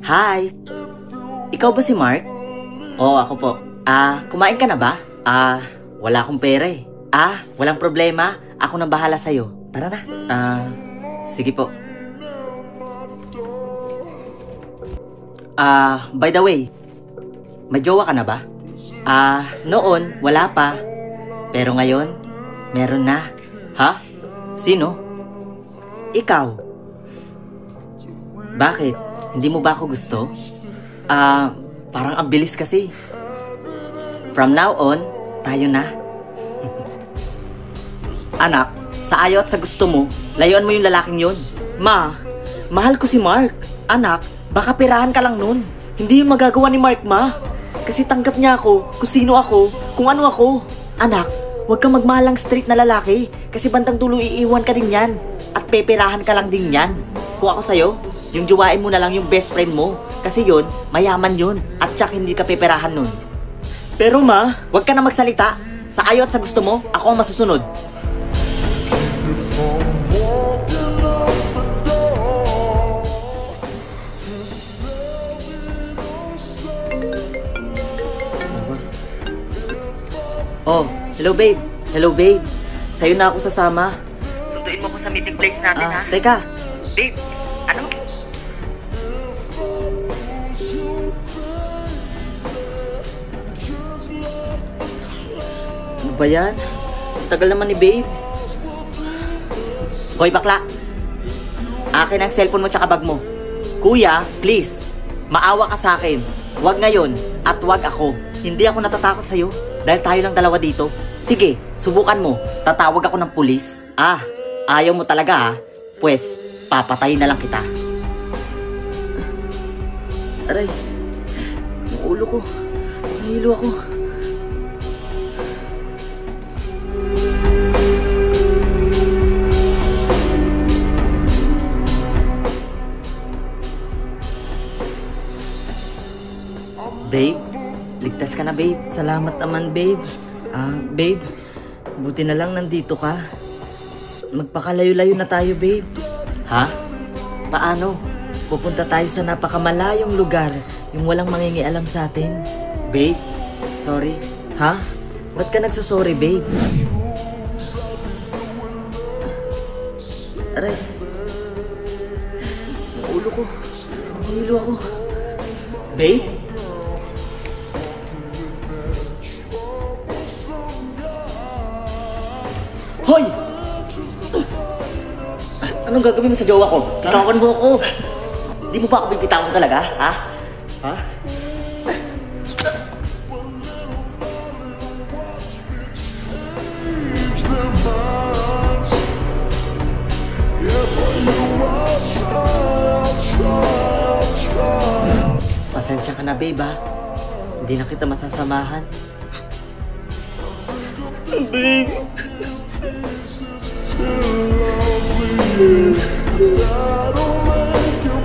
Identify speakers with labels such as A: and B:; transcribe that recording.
A: Hi! Ikaw ba si Mark? Oo, ako po. Kumain ka na ba? Wala akong pera eh. Walang problema. Ako na bahala sa'yo. Tara na. Sige po. By the way, may jowa ka na ba? Noon, wala pa. Pero ngayon, meron na. Ha? Sino? Ikaw. Bakit? Hindi mo ba ako gusto? Parang ang bilis kasi. From now on, tayo na. Anak, sa ayaw at sa gusto mo, layuan mo yung lalaking yun. Ma, mahal ko si Mark. Anak, baka pirahan ka lang nun. Hindi yung magagawa ni Mark, ma. Kasi tanggap niya ako, kung sino ako, kung ano ako. Anak, huwag kang magmahalang straight na lalaki. Kasi bandang dulo iiwan ka din yan. At peperahan ka lang din yan. Kung ako sa'yo, yung jowain mo na lang yung best friend mo. Kasi yun, mayaman yun. At tsak hindi ka peperahan nun. Pero ma, huwag ka na magsalita. Sa ayaw at sa gusto mo, ako ang masusunod. Oh, hello babe. Hello babe. Sa'yo na ako sasama. Sunduin mo ko sa meeting place natin ha. Teka. Babe, ano? Ano ba yan? Tagal naman ni babe. Hoy bakla. Akin ang cellphone mo tsaka bag mo. Kuya, please. Maawa ka sa akin. Huwag ngayon at huwag ako. Hindi ako natatakot sa'yo. Dahil tayo lang dalawa dito. Sige, subukan mo. Tatawag ako ng pulis. Ayaw mo talaga ha? Pwes, papatayin na lang kita. Aray, yung ulo ko. Nahilo ako. Babe? Ligtas ka na, babe. Salamat naman, babe. Babe, buti na lang nandito ka. Magpakalayo-layo na tayo, babe. Ha? Paano? Pupunta tayo sa napakamalayong lugar, yung walang mangingialam sa atin. Babe, sorry. Ha? Ba't ka nagsasorry, babe? Aray. Ang ulo ko. Nahilo ako. Babe? Hoy! Anong gagawin mo sa jowa ko? Bitawan mo ako! Di mo ba ako bibitawan talaga? Ha? Ha? Pasensya ka na, babe, ha? Hindi na kita masasamahan. Babe! That'll make you